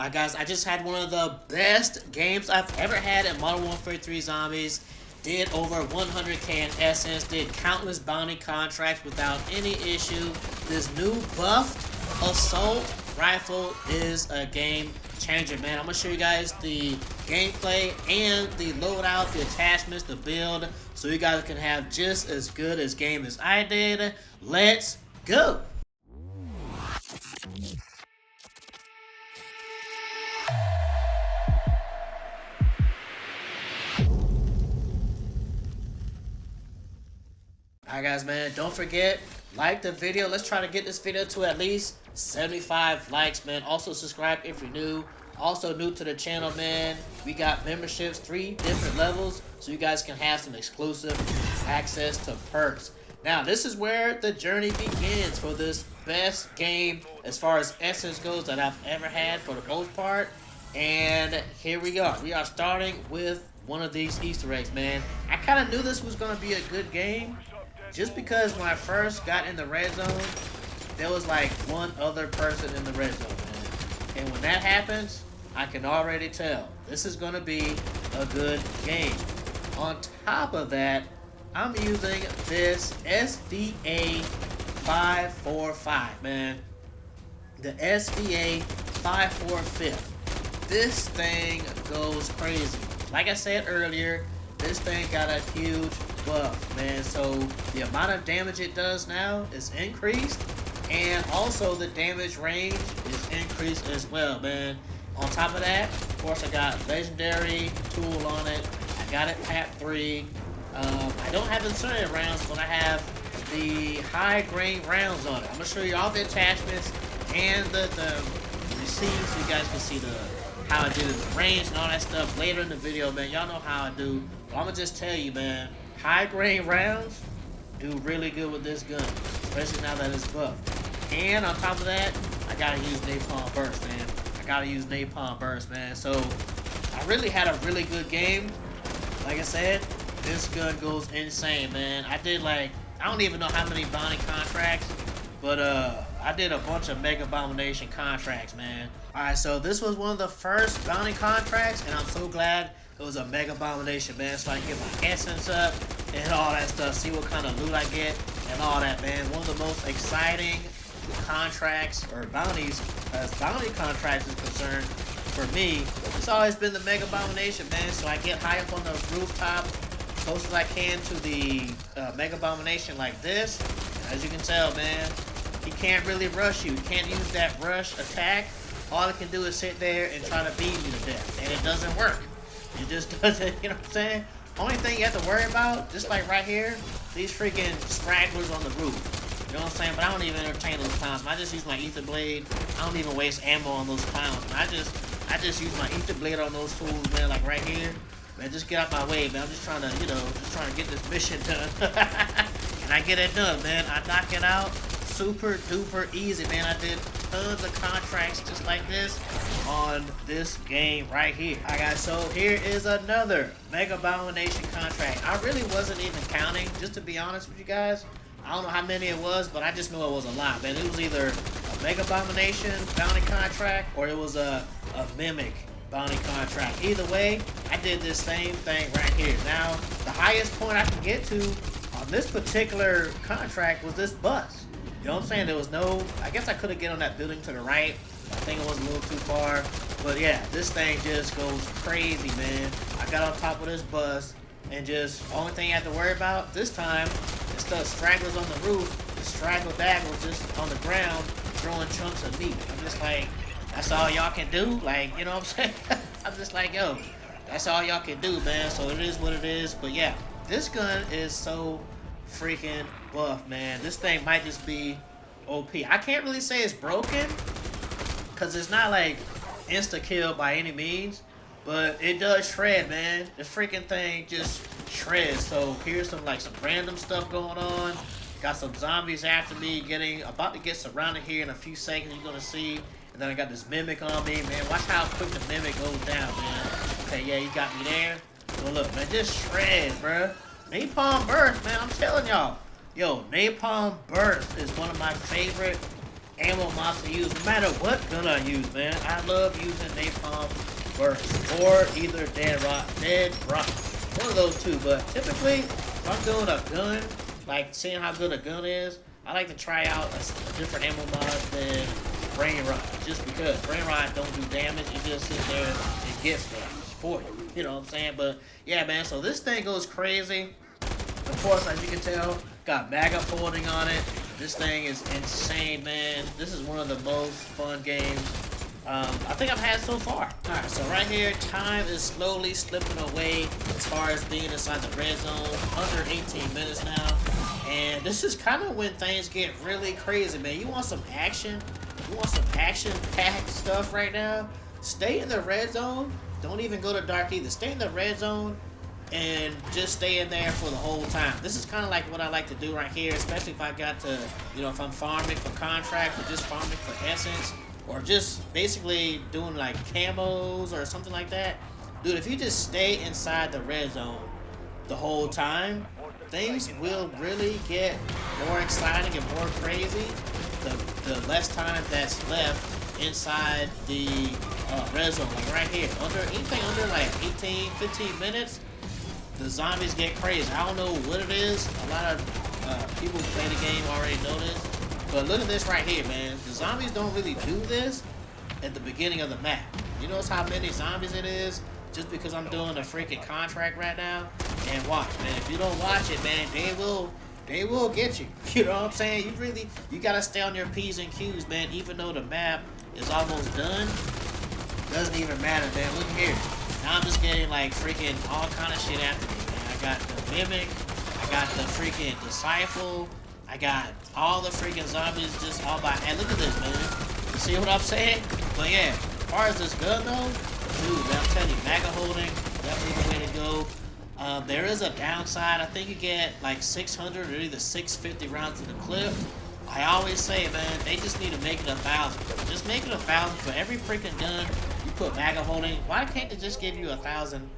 Alright guys, I just had one of the best games I've ever had in Modern Warfare 3 Zombies. Did over 100k in essence, did countless bounty contracts without any issue. This new buffed assault rifle is a game changer, man. I'm gonna show you guys the gameplay and the loadout, the attachments, the build, so you guys can have just as good a game as I did. Let's go! Alright guys, man, don't forget, like the video. Let's try to get this video to at least 75 likes, man. Also subscribe if you're new. Also new to the channel, man. We got memberships, 3 different levels, so you guys can have some exclusive access to perks. Now, this is where the journey begins for this best game as far as essence goes that I've ever had for the most part. And here we go. We are starting with one of these Easter eggs, man. I kind of knew this was going to be a good game, just because when I first got in the red zone, there was like one other person in the red zone, man. And when that happens, I can already tell this is going to be a good game. On top of that, I'm using this SVA 545, man. The SVA 545. This thing goes crazy. Like I said earlier, this thing got a huge buff, man. So the amount of damage it does now is increased, and also the damage range is increased as well, man. On top of that, of course, I got legendary tool on it. I got it PAP 3. I don't have inserted rounds, but I have the high grain rounds on it. I'm gonna show you all the attachments and the receipts, so you guys can see how I did it, the range and all that stuff later in the video, man. Y'all know how I do. But I'm gonna just tell you, man, high grain rounds do really good with this gun, especially now that it's buffed. And on top of that, I gotta use napalm burst, man. I gotta use napalm burst, man. So I really had a really good game. Like I said, this gun goes insane, man. I did like, I don't even know how many bounty contracts, but I did a bunch of Mega Abomination contracts, man. Alright, so this was one of the first bounty contracts, and I'm so glad it was a Mega Abomination, man, so I can get my essence up and all that stuff, see what kind of loot I get and all that, man. One of the most exciting contracts or bounties, as bounty contracts is concerned, for me, it's always been the Mega Abomination, man. So I get high up on the rooftop, close as I can to the Mega Abomination like this. And as you can tell, man, he can't really rush you. He can't use that rush attack. All it can do is sit there and try to beat you to death, and it doesn't work. It just doesn't, you know what I'm saying? Only thing you have to worry about, just like right here, these freaking stragglers on the roof. You know what I'm saying? But I don't even entertain those clowns. I just use my ether blade. I don't even waste ammo on those clowns. I just use my ether blade on those fools, man, like right here. Man, just get out my way, man. I'm just trying to, you know, just trying to get this mission done. And I get it done, man. I knock it out super duper easy, man. I did tons of contracts just like this on this game right here. Alright guys, so here is another Mega Abomination contract. I really wasn't even counting, just to be honest with you guys. I don't know how many it was, but I just knew it was a lot, man. It was either a Mega Abomination bounty contract or it was a Mimic bounty contract. Either way, I did this same thing right here. Now, the highest point I could get to on this particular contract was this bus. You know what I'm saying? There was no, I guess I could have get on that building to the right. I think it was a little too far. But yeah, this thing just goes crazy, man. I got on top of this bus, and just, only thing you have to worry about this time, instead of stragglers on the roof, the straggle daggers just on the ground throwing chunks of meat. I'm just like, that's all y'all can do? Like, you know what I'm saying? I'm just like, yo, that's all y'all can do, man. So it is what it is. But yeah, this gun is so freaking buff, man. This thing might just be OP. I can't really say it's broken, because it's not like insta-kill by any means, but it does shred, man. The freaking thing just shreds. So here's some random stuff going on. Got some zombies after me, about to get surrounded here in a few seconds. You're gonna see. And then I got this Mimic on me, man. Watch how quick the Mimic goes down, man. Okay, yeah, you got me there. So look, man, just shred, bruh. Napalm burst, man. I'm telling y'all. Yo, napalm burst is one of my favorite ammo mods to use, no matter what gun I use, man. I love using napalm burst or either dead rock. One of those two, but typically, if I'm doing a gun, like seeing how good a gun is, I like to try out a different ammo mod than brain rot, just because brain rot don't do damage. It just sits there and gets damage for you. You know what I'm saying? But yeah, man. So this thing goes crazy. Of course, as you can tell, got MAGA folding on it. This thing is insane, man. This is one of the most fun games I think I've had so far. Alright, so right here, time is slowly slipping away as far as being inside the red zone. Under 18 minutes now. And this is kind of when things get really crazy, man. You want some action? You want some action-packed stuff right now? Stay in the red zone. Don't even go to dark either. Stay in the red zone and just stay in there for the whole time. This is kind of like what I like to do right here, especially if I got to, you know, if I'm farming for contract or just farming for essence or just basically doing like camos or something like that. Dude, if you just stay inside the red zone the whole time, things will really get more exciting and more crazy the less time that's left inside the red zone. Like right here, anything under like 18, 15 minutes, the zombies get crazy. I don't know what it is. A lot of people who play the game already know this. But look at this right here, man. The zombies don't really do this at the beginning of the map. You notice how many zombies it is? Just because I'm doing a freaking contract right now. And watch, man. If you don't watch it, man, they will get you. You know what I'm saying? You gotta stay on your P's and Q's, man. Even though the map is almost done, doesn't even matter, man. Look here. Now I'm just getting like freaking all kind of shit after me, man. I got the mimic, I got the freaking disciple, I got all the freaking zombies just all by. And look at this, man. You see what I'm saying? But yeah, as far as this gun though, dude, man, I'm telling you, MAGA holding, definitely the way to go. There is a downside. I think you get like 600 or either 650 rounds in the clip. I always say, man, they just need to make it 1,000. Just make it 1,000 for every freaking gun you put MAGA holding. Why can't they just give you 1,000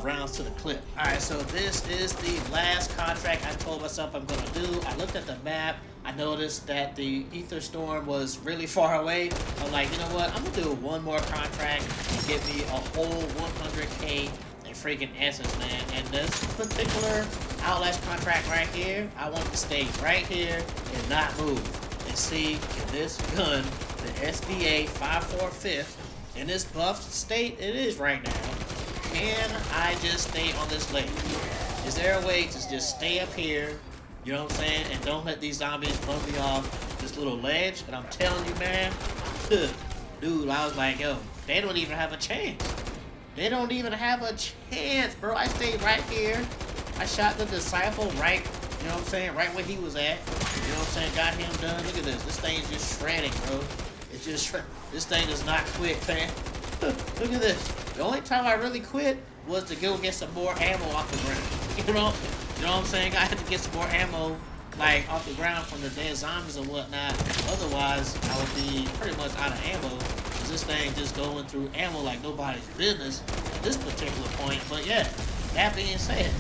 rounds to the clip? Alright, so this is the last contract I told myself I'm gonna do. I looked at the map. I noticed that the Ether Storm was really far away. I'm like, you know what? I'm gonna do one more contract and get me a whole 100k in freaking essence, man. And this particular outlast contract right here, I want to stay right here and not move. And see, can this gun, the SBA 545th, in this buffed state it is right now, can I just stay on this ledge? Is there a way to just stay up here, you know what I'm saying, and don't let these zombies run me off this little ledge? And I'm telling you, man, dude, I was like, yo, they don't even have a chance. They don't even have a chance, bro. I stayed right here. I shot the disciple right, you know what I'm saying, right where he was at. You know what I'm saying, got him done. Look at this. This thing's just shredding, bro. It's just, this thing does not quit, man. Look at this. The only time I really quit was to go get some more ammo off the ground. You know what I'm saying? I had to get some more ammo, like, off the ground from the dead zombies and whatnot. Otherwise, I would be pretty much out of ammo. Cause this thing just going through ammo like nobody's business at this particular point. But yeah, that being said,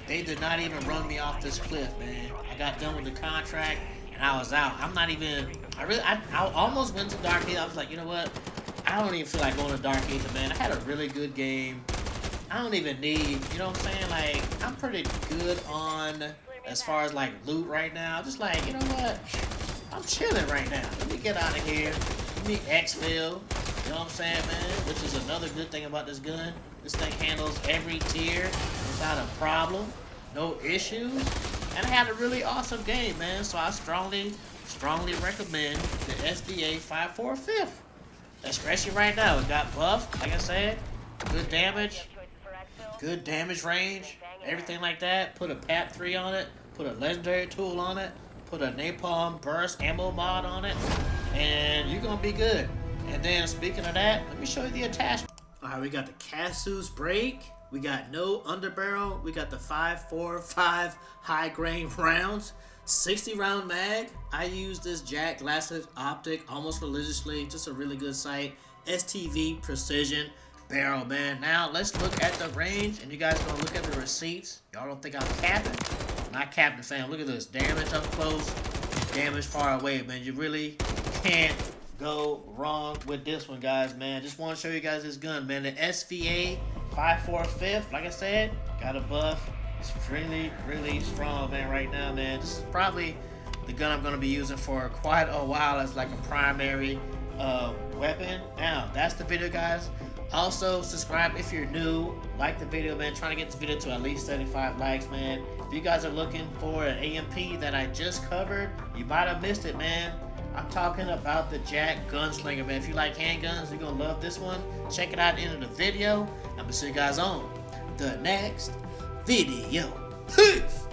they did not even run me off this cliff, man. I got done with the contract and I was out. I'm not even, I almost went to Dark Ether. I was like, you know what? I don't even feel like going to Dark Ether, man. I had a really good game. I don't even need, you know what I'm saying? Like, I'm pretty good on, as far as like loot right now. I'm just like, you know what? I'm chilling right now. Let me get out of here. Let me exfil. You know what I'm saying, man? Which is another good thing about this gun. This thing handles every tier without a problem. No issues. And I had a really awesome game, man. So I strongly recommend the SDA 545th. Especially right now. It got buffed, like I said. Good damage range, everything like that. Put a PAP 3 on it. Put a legendary tool on it. Put a napalm burst ammo mod on it. And you're going to be good. And then speaking of that, let me show you the attachment. Alright, we got the Casus brake. We got no underbarrel. We got the 5.45 high grain rounds. 60 round mag. I use this Jack Glasses optic almost religiously. Just a really good sight. STV precision barrel, man. Now let's look at the range, and you guys gonna look at the receipts. Y'all don't think I'm capping? I'm not capping, fam. Look at this damage up close. damage far away, man. You really can't go wrong with this one, guys, man. Just want to show you guys this gun, man. The SVA 545, like I said, got a buff. It's really, really strong, man, right now, man. This is probably the gun I'm going to be using for quite a while as like a primary weapon. Now, that's the video, guys. Also, subscribe if you're new. Like the video, man. Trying to get this video to at least 75 likes, man. If you guys are looking for an AMP that I just covered, you might have missed it, man. I'm talking about the Jack Gunslinger, man. If you like handguns, you're going to love this one. Check it out at the end of the video. I'm going to see you guys on the next video. Peace!